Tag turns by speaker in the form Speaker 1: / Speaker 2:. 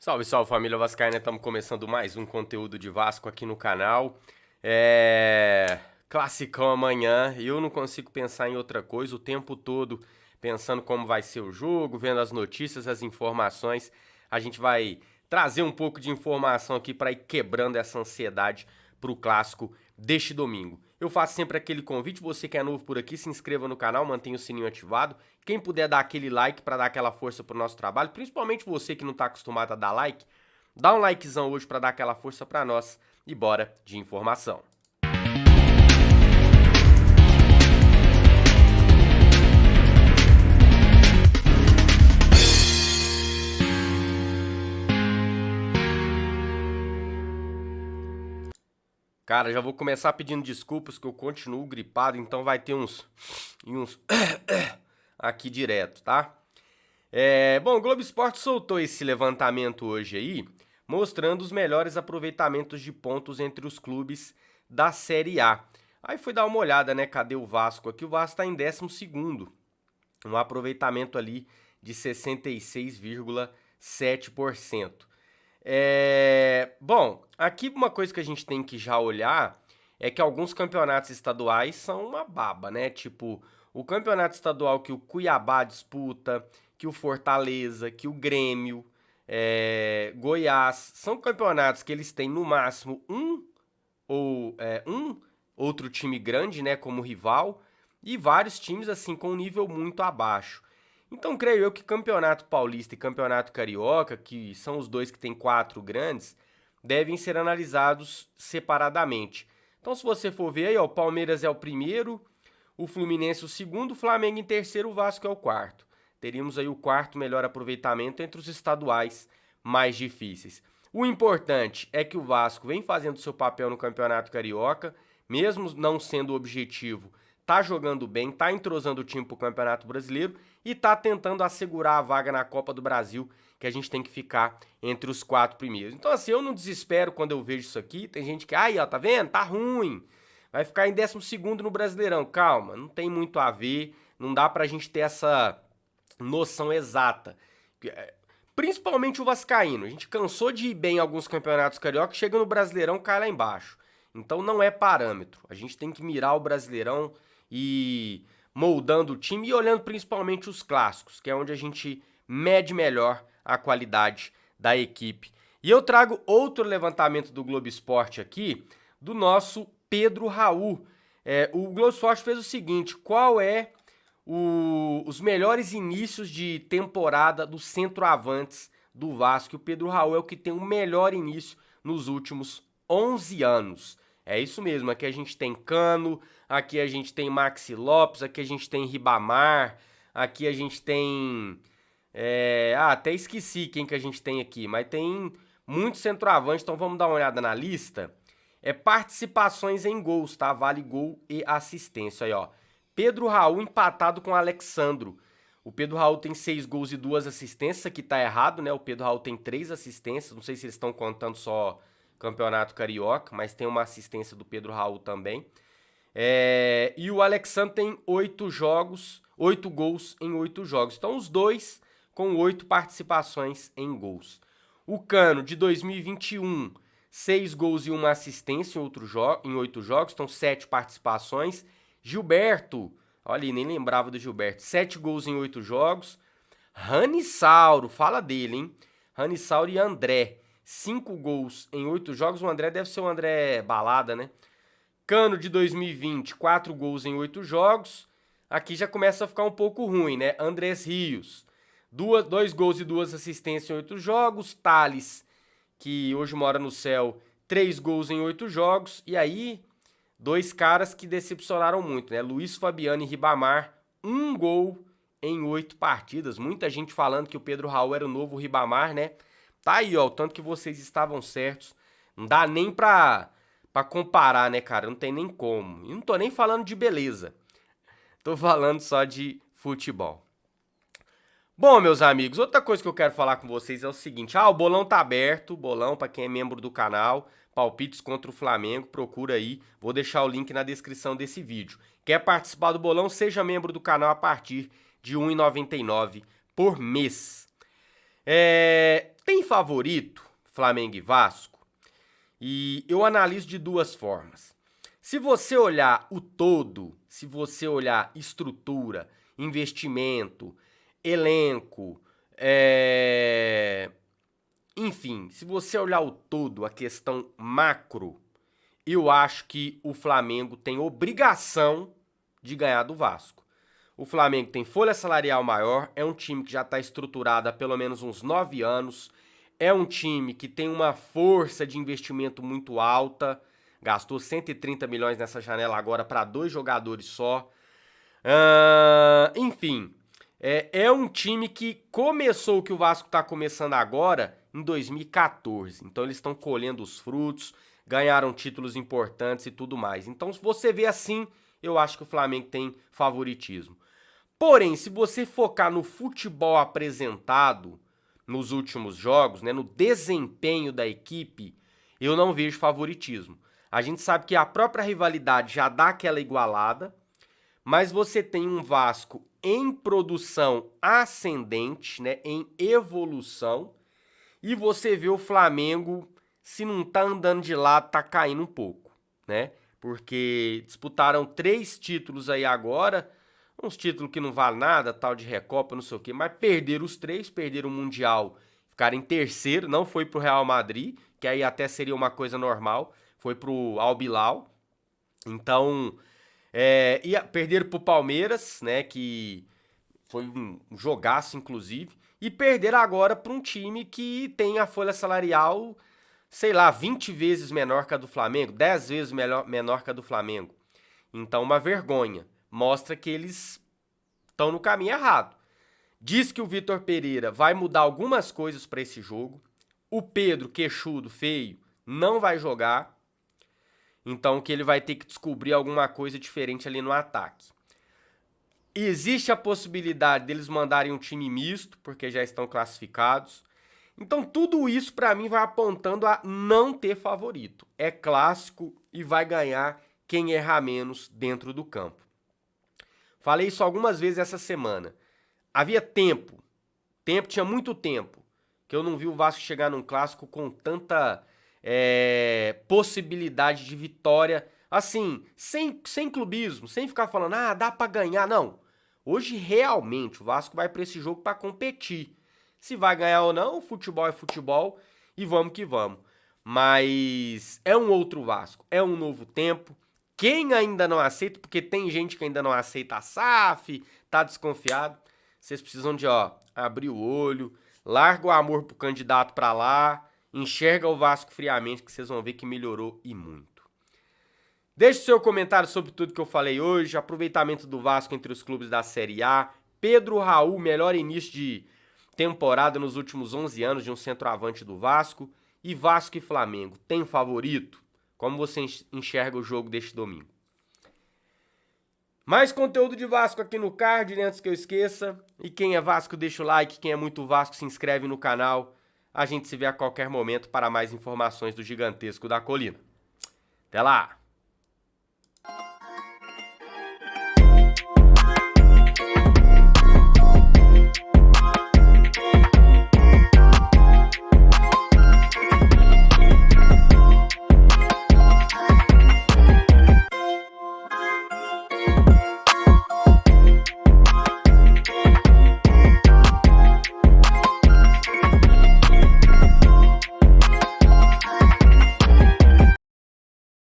Speaker 1: Salve, salve família Vascaína, estamos começando mais um conteúdo de Vasco aqui no canal. Classicão amanhã e eu não consigo pensar em outra coisa o tempo todo, pensando como vai ser o jogo, vendo as notícias, as informações. A gente vai trazer um pouco de informação aqui para ir quebrando essa ansiedade para o clássico deste domingo. Eu faço sempre aquele convite, você que é novo por aqui, se inscreva no canal, mantenha o sininho ativado. Quem puder dar aquele like para dar aquela força pro nosso trabalho, principalmente você que não está acostumado a dar like, dá um likezão hoje para dar aquela força para nós e bora de informação. Cara, já vou começar pedindo desculpas que eu continuo gripado, então vai ter uns aqui direto, tá? Bom, o Globo Esporte soltou esse levantamento hoje aí, mostrando os melhores aproveitamentos de pontos entre os clubes da Série A. Aí fui dar uma olhada, né? Cadê o Vasco aqui? O Vasco tá em 12º, um aproveitamento ali de 66,7%. Bom, aqui uma coisa que a gente tem que já olhar é que alguns campeonatos estaduais são uma baba, né? Tipo, o campeonato estadual que o Cuiabá disputa, que o Fortaleza, que o Grêmio, Goiás, são campeonatos que eles têm no máximo um outro time grande, né, como rival, e vários times assim com um nível muito abaixo. Então, creio eu que Campeonato Paulista e Campeonato Carioca, que são os dois que têm quatro grandes, devem ser analisados separadamente. Então, se você for ver aí, ó, o Palmeiras é o primeiro, o Fluminense o segundo, o Flamengo em terceiro, o Vasco é o quarto. Teríamos aí o quarto melhor aproveitamento entre os estaduais mais difíceis. O importante é que o Vasco vem fazendo seu papel no Campeonato Carioca, mesmo não sendo o objetivo, tá jogando bem, tá entrosando o time pro Campeonato Brasileiro e tá tentando assegurar a vaga na Copa do Brasil, que a gente tem que ficar entre os quatro primeiros. Então assim, eu não desespero quando eu vejo isso aqui, tem gente que, aí ó, tá vendo? Tá ruim, vai ficar em 12º no Brasileirão. Calma, não tem muito a ver, não dá pra gente ter essa noção exata. Principalmente o Vascaíno, a gente cansou de ir bem em alguns campeonatos carioca, chega no Brasileirão, cai lá embaixo. Então não é parâmetro. A gente tem que mirar o Brasileirão e moldando o time e olhando principalmente os clássicos, que é onde a gente mede melhor a qualidade da equipe. E eu trago outro levantamento do Globo Esporte aqui, do nosso Pedro Raul. O Globo Esporte fez o seguinte: qual é os melhores inícios de temporada dos centroavantes do Vasco? O Pedro Raul é o que tem o melhor início nos últimos 11 anos. É isso mesmo, aqui a gente tem Cano, aqui a gente tem Maxi Lopes, aqui a gente tem Ribamar, aqui a gente tem... até esqueci quem que a gente tem aqui, mas tem muitos centroavantes, então vamos dar uma olhada na lista. Participações em gols, tá? Vale gol e assistência, aí ó. Pedro Raul empatado com Alexandro. O Pedro Raul tem 6 gols e 2 assistências, aqui tá errado, né? O Pedro Raul tem 3 assistências, não sei se eles estão contando só Campeonato Carioca, mas tem uma assistência do Pedro Raul também. E o Alexandre tem 8 jogos, 8 gols em 8 jogos. Então os dois com 8 participações em gols. O Cano, de 2021, 6 gols e 1 assistência em 8 jogos, então 7 participações. Gilberto, olha, nem lembrava do Gilberto, 7 gols em 8 jogos. Ranisauro, fala dele, hein? Ranisauro e André, 5 gols em 8 jogos. O André deve ser o André Balada, né? Cano, de 2020, 4 gols em 8 jogos. Aqui já começa a ficar um pouco ruim, né? Andrés Rios, 2 gols e 2 assistências em 8 jogos. Thales, que hoje mora no céu, 3 gols em 8 jogos. E aí, dois caras que decepcionaram muito, né? Luiz Fabiano e Ribamar, 1 gol em 8 partidas. Muita gente falando que o Pedro Raul era o novo Ribamar, né? Tá aí, ó, o tanto que vocês estavam certos. Não dá nem pra comparar, né, cara? Não tem nem como. E não tô nem falando de beleza. Tô falando só de futebol. Bom, meus amigos, outra coisa que eu quero falar com vocês é o seguinte. O bolão tá aberto, bolão para quem é membro do canal, palpites contra o Flamengo, procura aí, vou deixar o link na descrição desse vídeo. Quer participar do bolão? Seja membro do canal a partir de R$ 1,99 por mês. favorito, Flamengo e Vasco, e eu analiso de duas formas. Se você olhar o todo, se você olhar estrutura, investimento, elenco, enfim, se você olhar o todo, a questão macro, eu acho que o Flamengo tem obrigação de ganhar do Vasco. O Flamengo tem folha salarial maior, é um time que já está estruturado há pelo menos uns 9 anos, é um time que tem uma força de investimento muito alta, gastou 130 milhões nessa janela agora para 2 jogadores só. Enfim, é um time que começou o que o Vasco está começando agora em 2014. Então eles estão colhendo os frutos, ganharam títulos importantes e tudo mais. Então se você vê assim, eu acho que o Flamengo tem favoritismo. Porém, se você focar no futebol apresentado nos últimos jogos, né, no desempenho da equipe, eu não vejo favoritismo. A gente sabe que a própria rivalidade já dá aquela igualada, mas você tem um Vasco em produção ascendente, né, em evolução, e você vê o Flamengo, se não tá andando de lado, tá caindo um pouco, né? Porque disputaram 3 títulos aí agora, uns títulos que não valem nada, tal de Recopa, não sei o quê, mas perderam os 3, perderam o Mundial, ficaram em terceiro, não foi pro Real Madrid, que aí até seria uma coisa normal, foi pro Al Hilal. Então, perderam pro Palmeiras, né, que foi um jogaço, inclusive, e perderam agora para um time que tem a folha salarial, sei lá, 20 vezes menor que a do Flamengo, 10 vezes menor que a do Flamengo. Então, uma vergonha. Mostra que eles estão no caminho errado. Diz que o Vitor Pereira vai mudar algumas coisas para esse jogo. O Pedro, queixudo, feio, não vai jogar. Então, que ele vai ter que descobrir alguma coisa diferente ali no ataque. Existe a possibilidade deles mandarem um time misto, porque já estão classificados. Então, tudo isso para mim vai apontando a não ter favorito. É clássico e vai ganhar quem errar menos dentro do campo. Falei isso algumas vezes essa semana. Havia tempo, tinha muito tempo, que eu não vi o Vasco chegar num clássico com tanta possibilidade de vitória, assim, sem clubismo, sem ficar falando, dá pra ganhar, não. Hoje, realmente, o Vasco vai pra esse jogo pra competir. Se vai ganhar ou não, futebol é futebol e vamos que vamos. Mas é um outro Vasco, é um novo tempo. Quem ainda não aceita, porque tem gente que ainda não aceita a SAF, tá desconfiado, vocês precisam de, abrir o olho, larga o amor pro candidato pra lá, enxerga o Vasco friamente que vocês vão ver que melhorou e muito. Deixe seu comentário sobre tudo que eu falei hoje, aproveitamento do Vasco entre os clubes da Série A, Pedro Raul, melhor início de temporada nos últimos 11 anos de um centroavante do Vasco, e Vasco e Flamengo, tem favorito? Como você enxerga o jogo deste domingo? Mais conteúdo de Vasco aqui no card, antes que eu esqueça. E quem é Vasco, deixa o like. Quem é muito Vasco, se inscreve no canal. A gente se vê a qualquer momento para mais informações do Gigantesco da Colina. Até lá!